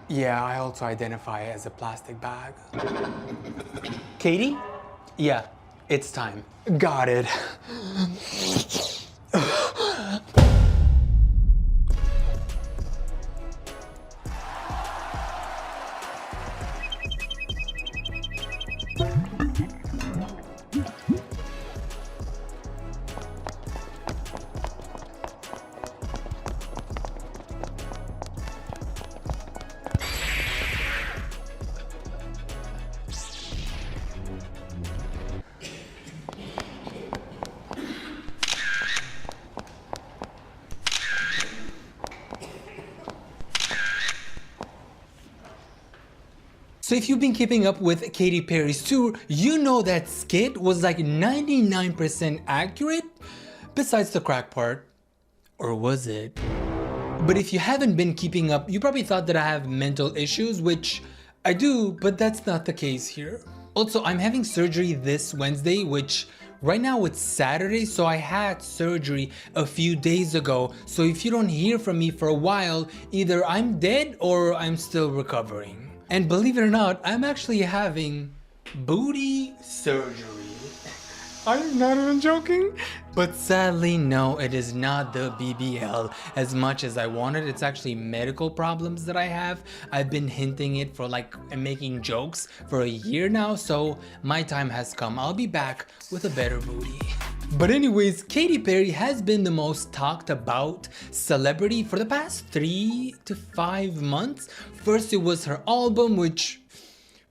Yeah, I also identify as a plastic bag. Katy? Yeah, it's time. Got it. So if you've been keeping up with Katy Perry's tour, you know that skit was like 99% accurate, besides the crack part. Or was it? But if you haven't been keeping up, you probably thought that I have mental issues, which I do, but that's not the case here. Also, I'm having surgery this Wednesday, which right now it's Saturday, so I had surgery a few days ago. So if you don't hear from me for a while, either I'm dead or I'm still recovering. And believe it or not, I'm actually having booty surgery. I'm not even joking. But sadly, no, it is not the BBL as much as I wanted. It's actually medical problems that I have. I've been hinting it for like making jokes for a year now, so my time has come. I'll be back with a better booty. But anyways, Katy Perry has been the most talked about celebrity for the past 3 to 5 months. First it was her album, which,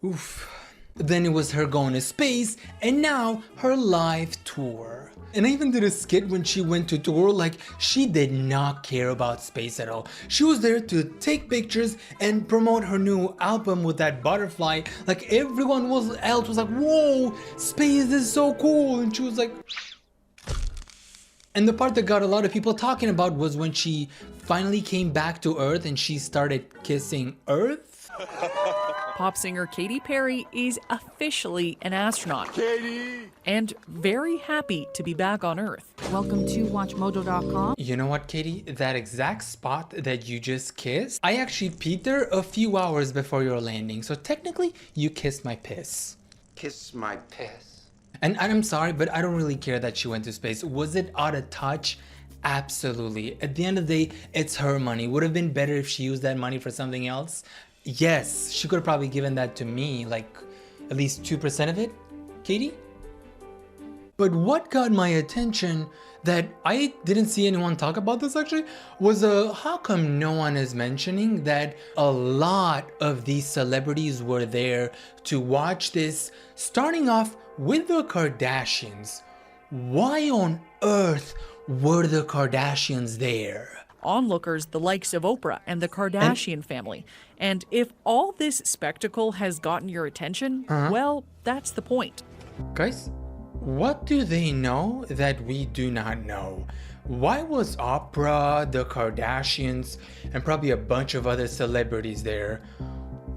oof. Then it was her going to space, and now her live tour. And I even did a skit when she went to tour, like she did not care about space at all. She was there to take pictures and promote her new album with that butterfly. Like everyone else was like, whoa, space is so cool. And she was like... And the part that got a lot of people talking about was when she finally came back to Earth and she started kissing Earth. Pop singer Katy Perry is officially an astronaut. Katy! And very happy to be back on Earth. Welcome to WatchMojo.com. You know what, Katy? That exact spot that you just kissed, I actually peed there a few hours before your landing. So technically, you kissed my piss. Kiss my piss. And I'm sorry, but I don't really care that she went to space. Was it out of touch? Absolutely. At the end of the day, it's her money. Would have been better if she used that money for something else. Yes, she could have probably given that to me, like at least 2% of it, Katy? But what got my attention that I didn't see anyone talk about this actually was how come no one is mentioning that a lot of these celebrities were there to watch this, starting off with the Kardashians. Why on earth were the Kardashians there? Onlookers the likes of Oprah and the Kardashian family. And if all this spectacle has gotten your attention, well, that's the point. Guys, what do they know that we do not know? Why was Oprah, the Kardashians, and probably a bunch of other celebrities there?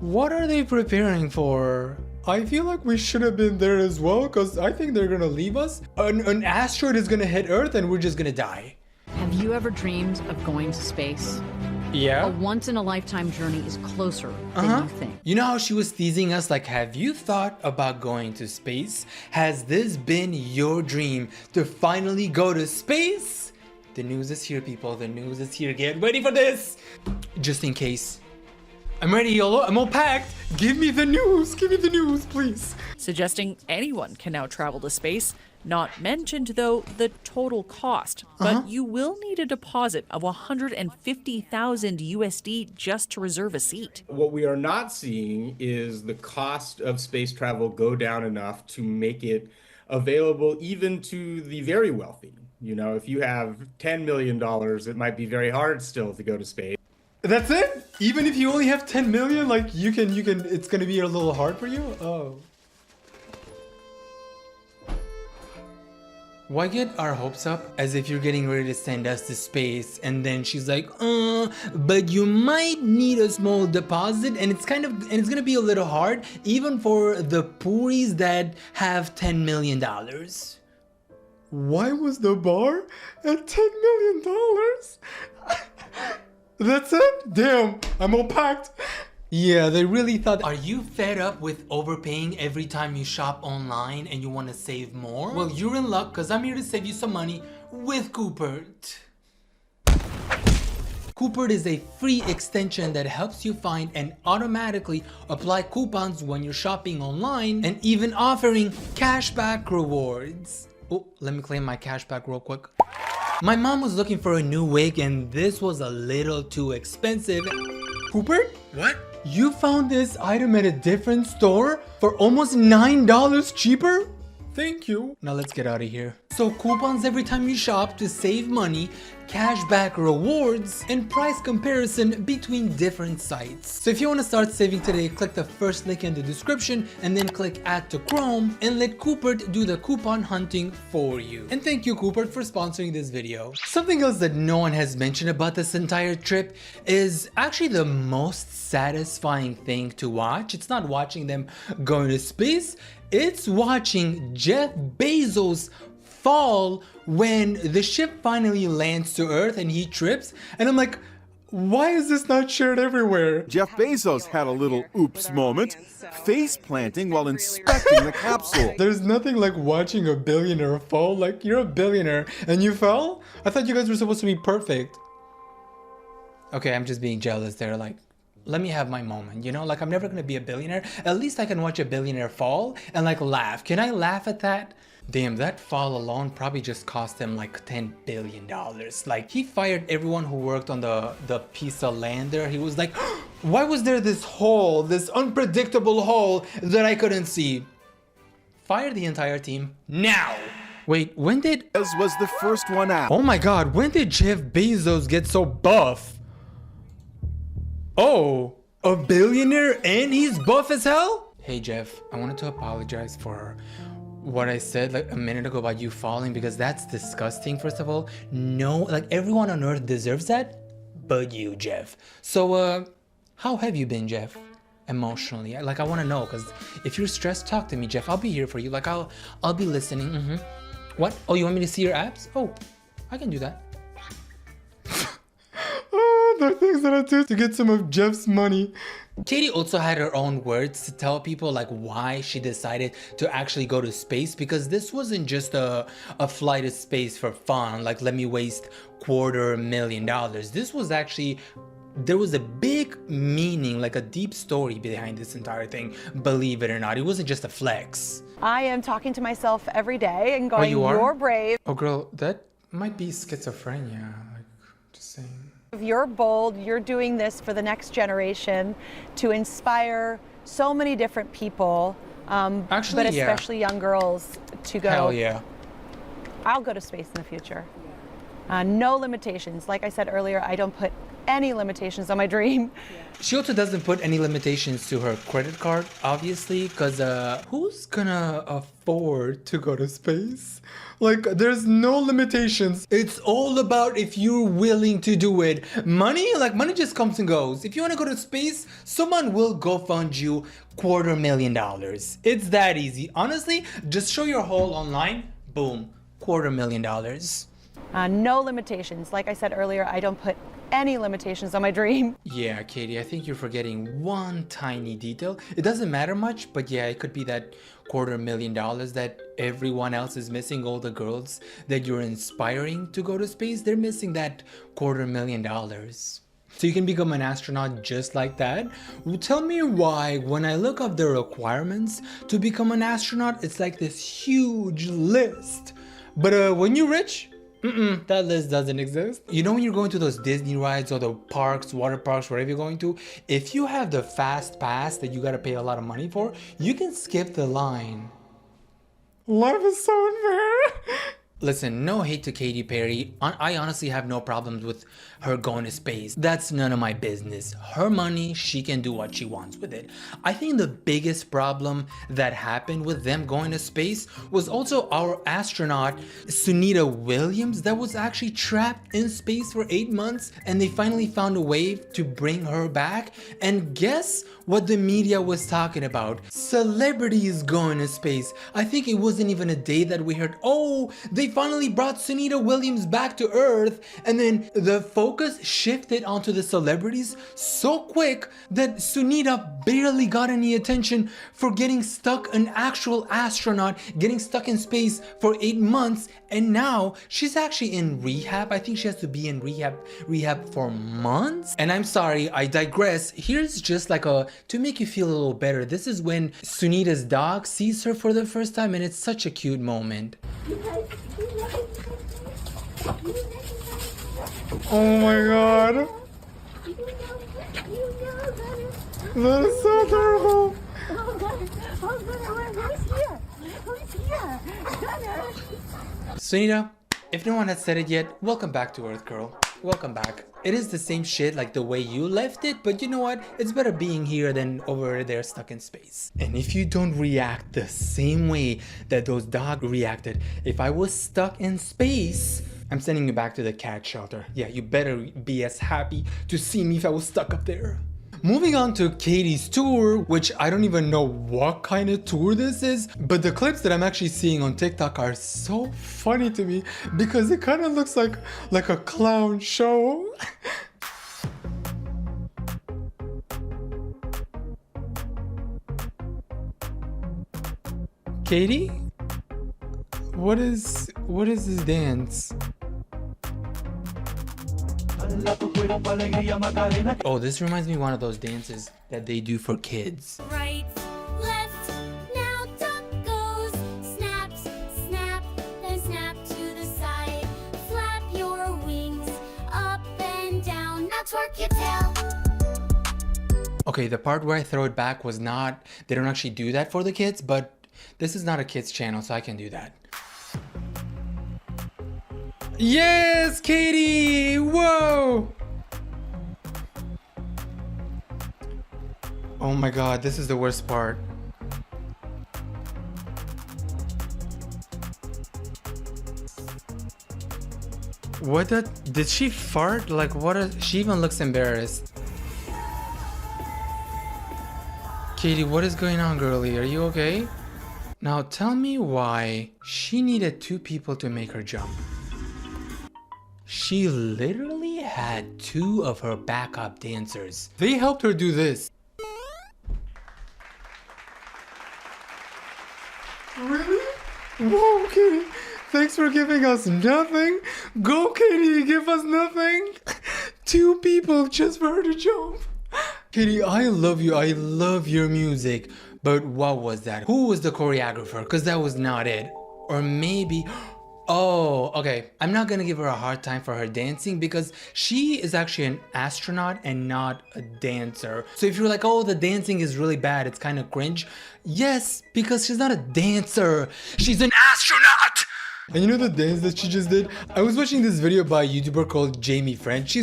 What are they preparing for? I feel like we should have been there as well, because I think they're gonna leave us. An asteroid is gonna hit Earth and we're just gonna die. Have you ever dreamed of going to space? Yeah? A once-in-a-lifetime journey is closer than you think. You know how she was teasing us like, have you thought about going to space? Has this been your dream to finally go to space? The news is here, people. The news is here. Get ready for this. Just in case. I'm ready, YOLO. I'm all packed. Give me the news. Give me the news, please. Suggesting anyone can now travel to space. Not mentioned, though, the total cost. But you will need a deposit of 150,000 USD just to reserve a seat. What we are not seeing is the cost of space travel go down enough to make it available even to the very wealthy. You know, if you have $10 million, it might be very hard still to go to space. That's it? Even if you only have 10 million, like you can, it's gonna be a little hard for you? Oh. Why get our hopes up as if you're getting ready to send us to space and then she's like, but you might need a small deposit and it's gonna be a little hard even for the poories that have $10 million. Why was the bar at $10 million? That's it? Damn, I'm all packed. Yeah, they really thought. Are you fed up with overpaying every time you shop online and you want to save more? Well, you're in luck because I'm here to save you some money with Coopert. Coopert is a free extension that helps you find and automatically apply coupons when you're shopping online and even offering cashback rewards. Oh, let me claim my cashback real quick. My mom was looking for a new wig and this was a little too expensive. Coopert? What? You found this item at a different store for almost $9 cheaper? Thank you. Now let's get out of here. So coupons every time you shop to save money, cashback rewards, and price comparison between different sites. So if you want to start saving today, click the first link in the description and then click add to Chrome and let Coopert do the coupon hunting for you. And thank you Coopert for sponsoring this video. Something else that no one has mentioned about this entire trip is actually the most satisfying thing to watch. It's not watching them go into space, it's watching Jeff Bezos fall when the ship finally lands to Earth and he trips. And I'm like, why is this not shared everywhere? Jeff Bezos had a little oops moment, face planting while inspecting the capsule. There's nothing like watching a billionaire fall. Like, you're a billionaire and you fell? I thought you guys were supposed to be perfect. Okay, I'm just being jealous there. Like, let me have my moment, you know? Like, I'm never gonna be a billionaire. At least I can watch a billionaire fall and like laugh. Can I laugh at that? Damn, that fall alone probably just cost him like $10 billion. Like, he fired everyone who worked on the piece of lander. He was like, why was there this hole, this unpredictable hole that I couldn't see? Fire the entire team now. Wait, when did... As was the first one out. Oh my god, when did Jeff Bezos get so buff? Oh, a billionaire and he's buff as hell? Hey Jeff, I wanted to apologize for what I said like a minute ago about you falling because that's disgusting. First of all, no, like everyone on earth deserves that, but you, Jeff. So, how have you been, Jeff? Emotionally, like I want to know, because if you're stressed, talk to me, Jeff. I'll be here for you. Like I'll be listening. What? Oh, you want me to see your abs? Oh, I can do that. The things that I do to get some of Jeff's money. Katy also had her own words to tell people like why she decided to actually go to space, because this wasn't just a flight to space for fun, like let me waste $250,000. This was actually, there was a big meaning, like a deep story behind this entire thing, believe it or not. It wasn't just a flex. I am talking to myself every day and going, you are? you're brave. Oh girl, that might be schizophrenia, like just saying. You're bold, you're doing this for the next generation to inspire so many different people, Actually, but yeah. especially young girls to go, Hell yeah. I'll go to space in the future. No limitations. Like I said earlier, I don't put any limitations on my dream. She also doesn't put any limitations to her credit card, obviously, because who's gonna afford to go to space? Like, there's no limitations. It's all about if you're willing to do it. Money, like money just comes and goes. If you want to go to space, someone will go fund you $250,000. It's that easy. Honestly, just show your haul online, boom, $250,000. No limitations. Like I said earlier, I don't put any limitations on my dream. Yeah, Katy, I think you're forgetting one tiny detail. It doesn't matter much, but yeah, it could be that $250,000 that everyone else is missing. All the girls that you're inspiring to go to space, they're missing that $250,000. So you can become an astronaut just like that? Well, tell me why when I look up the requirements to become an astronaut, it's like this huge list. But when you're rich, that list doesn't exist. You know when you're going to those Disney rides or the parks, water parks, wherever you're going to, if you have the fast pass that you gotta pay a lot of money for, you can skip the line. Life is so unfair. Listen, no hate to Katy Perry. I honestly have no problems with her going to space. That's none of my business. Her money, she can do what she wants with it. I think the biggest problem that happened with them going to space was also our astronaut, Sunita Williams, that was actually trapped in space for 8 months, and they finally found a way to bring her back. And guess what the media was talking about? Celebrities going to space. I think it wasn't even a day that we heard, oh, they they finally brought Sunita Williams back to Earth, and then the focus shifted onto the celebrities so quick that Sunita barely got any attention for getting stuck, an actual astronaut getting stuck in space for 8 months, and now she's actually in rehab. I think she has to be in rehab for months. And I'm sorry, I digress. Here's just like to make you feel a little better. This is when Sunita's dog sees her for the first time, and it's such a cute moment. Oh my god. That is so adorable. Sunita, if no one has said it yet, welcome back to Earth, girl. Welcome back. It is the same shit like the way you left it, but you know what? It's better being here than over there stuck in space. And if you don't react the same way that those dogs reacted, if I was stuck in space, I'm sending you back to the cat shelter. Yeah, you better be as happy to see me if I was stuck up there. Moving on to Katy's tour, which I don't even know what kind of tour this is, but the clips that I'm actually seeing on TikTok are so funny to me because it kind of looks like a clown show. Katy? What is this dance? Oh, this reminds me of one of those dances that they do for kids. Right, left, now duck goes. Snap, snap, then snap to the side. Flap your wings up and down. Now twerk your tail. Okay, the part where I throw it back was not, they don't actually do that for the kids, but this is not a kids channel, so I can do that. Yes, Katy! Whoa! Oh my god, this is the worst part. What did she fart? Like she even looks embarrassed. Katy, what is going on, girlie? Are you okay? Now tell me why she needed 2 people to make her jump. She literally had 2 of her backup dancers. They helped her do this. Really? Whoa, Katy. Thanks for giving us nothing. Go, Katy, give us nothing. 2 people just for her to jump. Katy, I love you. I love your music. But what was that? Who was the choreographer? Because that was not it. Or maybe... Oh, okay. I'm not gonna give her a hard time for her dancing because she is actually an astronaut and not a dancer. So if you're like, oh, the dancing is really bad, it's kind of cringe. Yes, because she's not a dancer. She's an astronaut! And you know the dance that she just did? I was watching this video by a YouTuber called Jamie Friend. She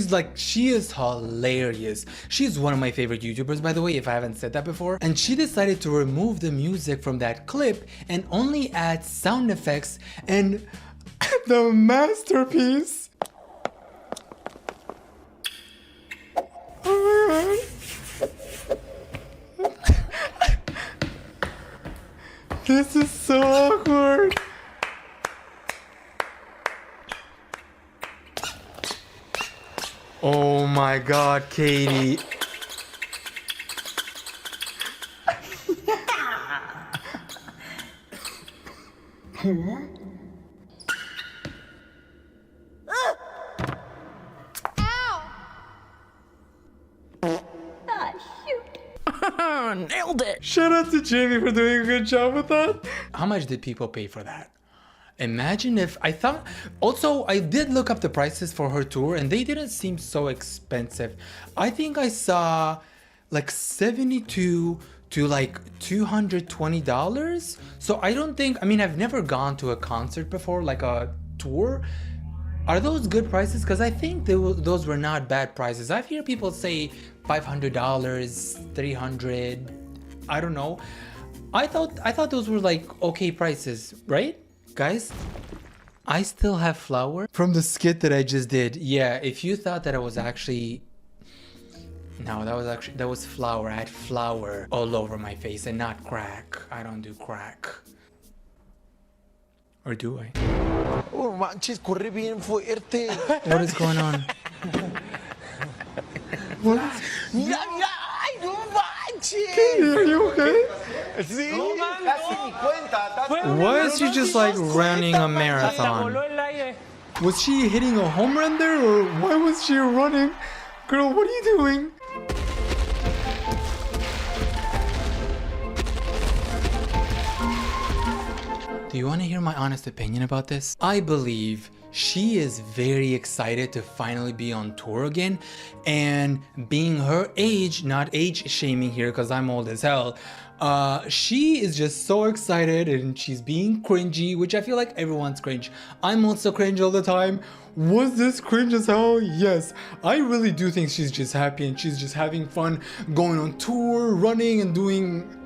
is hilarious. She's one of my favorite YouTubers, by the way, if I haven't said that before. And she decided to remove the music from that clip and only add sound effects and the masterpiece. Oh my god. This is so awkward. Oh my god, Katy. Nailed it. Shout out to Jamie for doing a good job with that. How much did people pay for that? Imagine if I thought, also I did look up the prices for her tour and they didn't seem so expensive. I think I saw like $72 to like $220. So I don't think, I mean, I've never gone to a concert before, like a tour. Are those good prices? Because I think those were not bad prices. I've heard people say $500, $300, I don't know. I thought those were like okay prices, right? Guys, I still have flour from the skit that I just did. Yeah, if you thought that I was actually... No, that was flour. I had flour all over my face and not crack. I don't do crack. Or do I? Oh, manches, corre bien fuerte. What is going on? Mira, mira, ay, no manches. Are you okay? Sí, casi ni cuenta. Why is she just like running a marathon? Was she hitting a home run there, or why was she running? Girl, what are you doing? Do you want to hear my honest opinion about this? I believe she is very excited to finally be on tour again, and being her age, not age shaming here because I'm old as hell, she is just so excited and she's being cringy, which I feel like everyone's cringe. I'm also cringe all the time. Was this cringe as hell? Yes. I really do think she's just happy and she's just having fun going on tour, running and doing...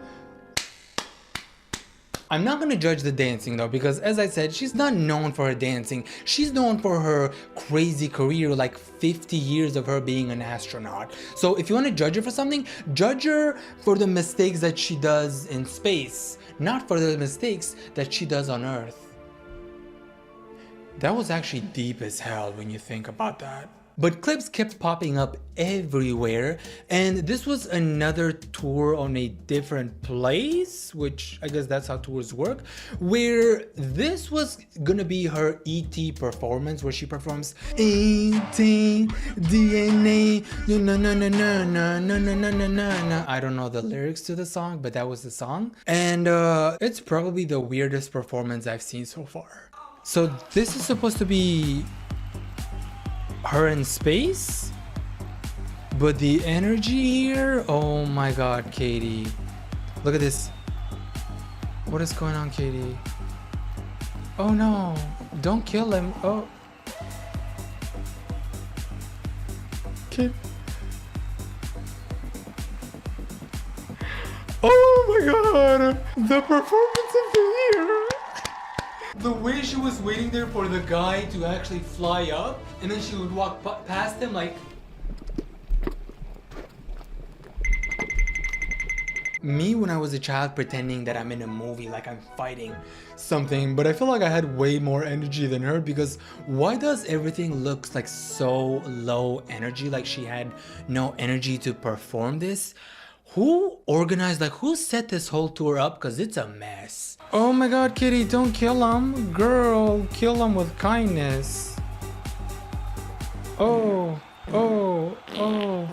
I'm not gonna judge the dancing though, because as I said, she's not known for her dancing. She's known for her crazy career, like 50 years of her being an astronaut. So if you want to judge her for something, judge her for the mistakes that she does in space, not for the mistakes that she does on Earth. That was actually deep as hell when you think about that. But clips kept popping up everywhere, and this was another tour on a different place, which I guess that's how tours work, where this was gonna be her ET performance, where she performs ET DNA, na na na na na na na na na na. I don't know the lyrics to the song, but that was the song, and it's probably the weirdest performance I've seen so far. So this is supposed to be her in space, but the energy here, oh my god, Katy, look at this. What is going on, Katy? Oh no, don't kill him. Oh, Katy. Oh my god, the performance of the year. The way she was waiting there for the guy to actually fly up, and then she would walk past him like... Me when I was a child pretending that I'm in a movie, like I'm fighting something, but I feel like I had way more energy than her, because why does everything look like so low energy, like she had no energy to perform this? Who organized, like who set this whole tour up? Because it's a mess. Oh my god, Katy, don't kill him. Girl, kill him with kindness. Oh, oh, oh.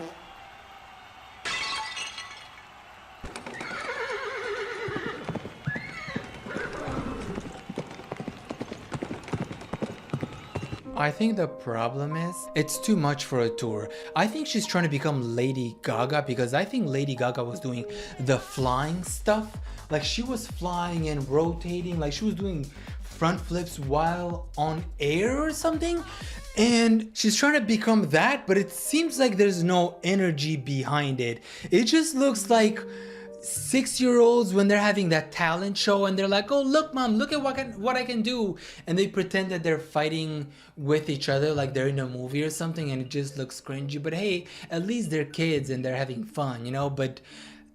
I think the problem is it's too much for a tour. I think she's trying to become Lady Gaga, because I think Lady Gaga was doing the flying stuff. Like she was flying and rotating, like she was doing front flips while on air or something. And she's trying to become that, but it seems like there's no energy behind it. It just looks like 6-year-olds when they're having that talent show and they're like, oh look mom, look at what I can do, and they pretend that they're fighting with each other like they're in a movie or something, and it just looks cringy. But hey, at least they're kids and they're having fun, you know. But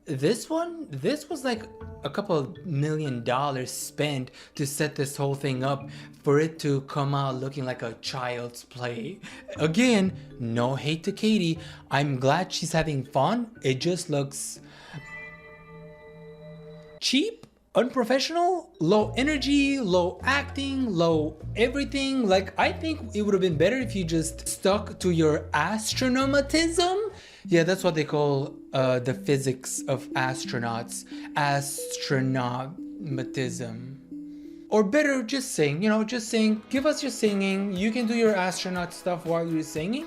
this was like a couple $1 million spent to set this whole thing up for it to come out looking like a child's play. Again, no hate to Katy, I'm glad she's having fun. It just looks cheap, unprofessional, low energy, low acting, low everything. Like I think it would have been better if you just stuck to your astronautism. Yeah, that's what they call the physics of astronauts, astronautism. Or better, just sing, you know, just sing. Give us your singing. You can do your astronaut stuff while you're singing.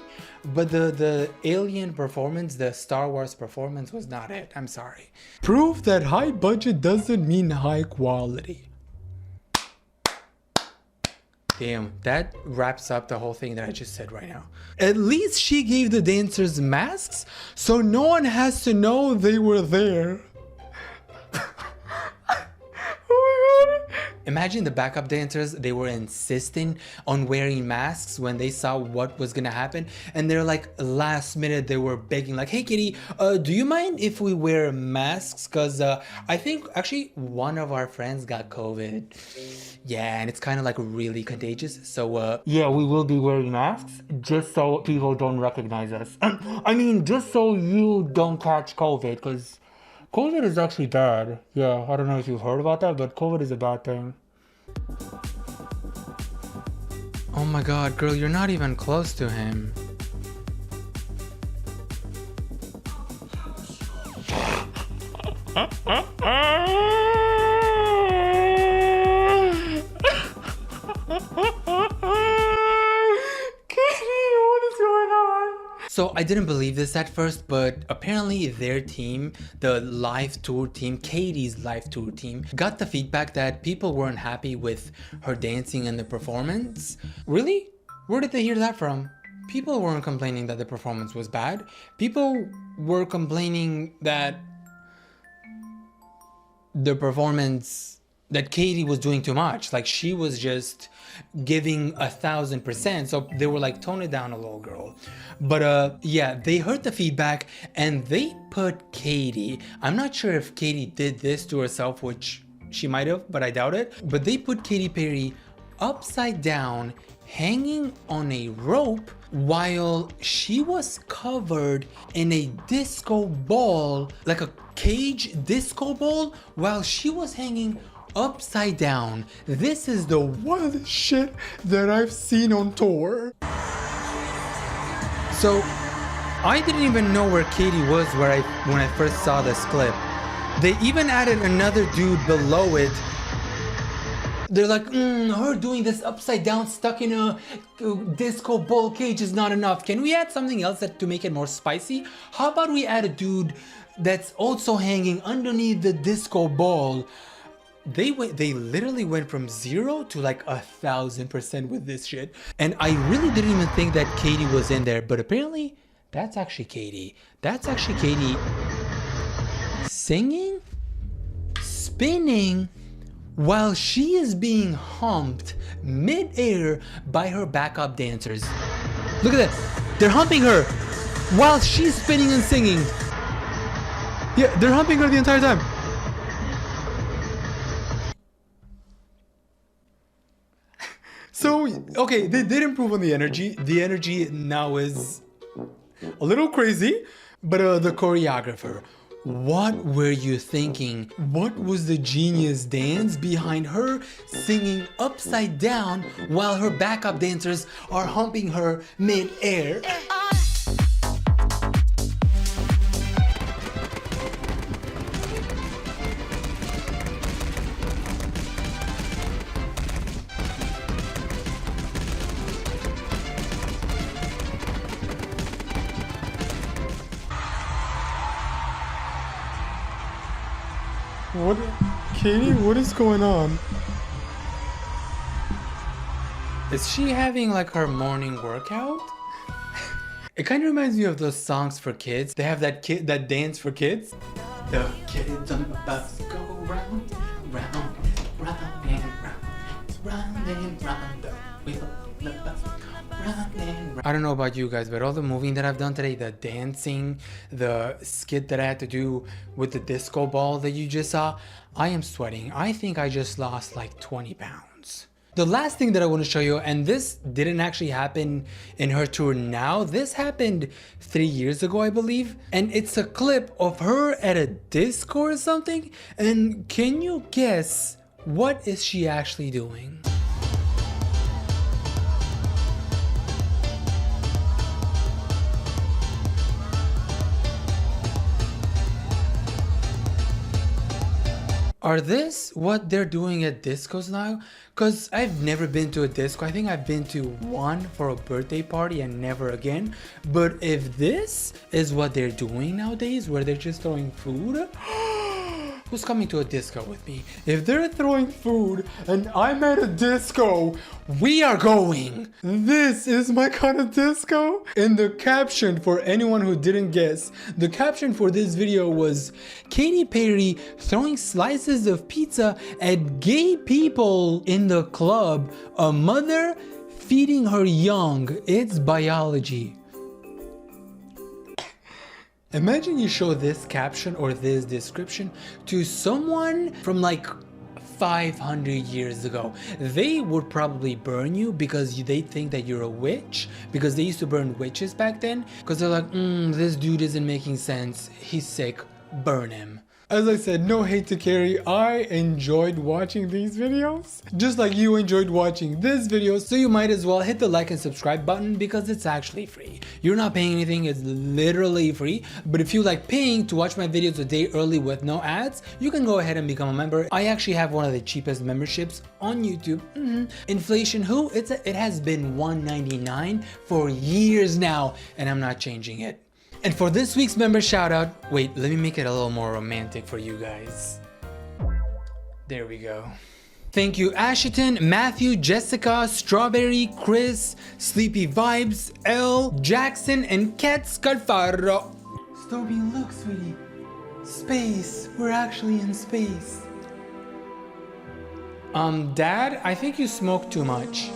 But the alien performance, the Star Wars performance was not it. I'm sorry. Proof that high budget doesn't mean high quality. Damn, that wraps up the whole thing that I just said right now. At least she gave the dancers masks, so no one has to know they were there. Oh my god. Imagine the backup dancers, they were insisting on wearing masks when they saw what was gonna happen. And they're like, last minute, they were begging like, hey Katy, do you mind if we wear masks? Cause I think actually one of our friends got COVID. Yeah, and it's kind of like really contagious. So yeah, we will be wearing masks just so people don't recognize us. I mean, just so you don't catch COVID, cause COVID is actually bad. Yeah, I don't know if you've heard about that, but COVID is a bad thing. Oh my god, girl, you're not even close to him. So I didn't believe this at first, but apparently their team, the live tour team, Katy's live tour team, got the feedback that people weren't happy with her dancing and the performance. Really? Where did they hear that from? People weren't complaining that the performance was bad. People were complaining that the performance, that Katy was doing too much. Like she was just giving 1,000%. So they were like, tone it down a little, girl. But yeah, they heard the feedback and they put Katy, I'm not sure if Katy did this to herself, which she might have, but I doubt it. But they put Katy Perry upside down, hanging on a rope while she was covered in a disco ball, like a cage disco ball, while she was hanging upside down. This is the wildest shit that I've seen on tour. So I didn't even know where Katy was when I first saw this clip. They even added another dude below it. They're like, her doing this upside down stuck in a disco ball cage is not enough. Can we add something else to make it more spicy? How about we add a dude that's also hanging underneath the disco ball? They literally went from 0 to like 1,000% with this shit. And I really didn't even think that Katy was in there, but apparently that's actually Katy. That's actually Katy singing, spinning, while she is being humped mid-air by her backup dancers. Look at that. They're humping her while she's spinning and singing. Yeah, they're humping her the entire time. So, okay, they did improve on the energy. The energy now is a little crazy, but the choreographer, what were you thinking? What was the genius dance behind her singing upside down while her backup dancers are humping her mid-air? What, Katy, what is going on? Is she having like her morning workout? It kind of reminds me of those songs for kids. They have that dance for kids. The kids on the bus go round, round, round and round, round and round the wheel of the bus. I don't know about you guys, but all the moving that I've done today, the dancing, the skit that I had to do with the disco ball that you just saw, I am sweating. I think I just lost like 20 pounds. The last thing that I want to show you, and this didn't actually happen in her tour now, this happened 3 years ago, I believe. And it's a clip of her at a disco or something. And can you guess what is she actually doing? Are this what they're doing at discos now? Cause I've never been to a disco. I think I've been to one for a birthday party and never again. But if this is what they're doing nowadays, where they're just throwing food, who's coming to a disco with me? If they're throwing food and I'm at a disco, we are going. This is my kind of disco. And the caption, for anyone who didn't guess, the caption for this video was Katy Perry throwing slices of pizza at gay people in the club. A mother feeding her young. It's biology. Imagine you show this caption or this description to someone from like 500 years ago. They would probably burn you because they think that you're a witch, because they used to burn witches back then, because they're like, this dude isn't making sense, he's sick, burn him. As I said, no hate to Katy, I enjoyed watching these videos, just like you enjoyed watching this video, so you might as well hit the like and subscribe button because it's actually free. You're not paying anything, it's literally free, but if you like paying to watch my videos a day early with no ads, you can go ahead and become a member. I actually have one of the cheapest memberships on YouTube. Inflation who? It has been $1.99 for years now, and I'm not changing it. And for this week's member shout out, wait, let me make it a little more romantic for you guys. There we go. Thank you Ashiton, Matthew, Jessica, Strawberry, Chris, Sleepy Vibes, L, Jackson, and Kat Scarfaro. Stormy, look sweetie. Space, we're actually in space. Dad, I think you smoke too much.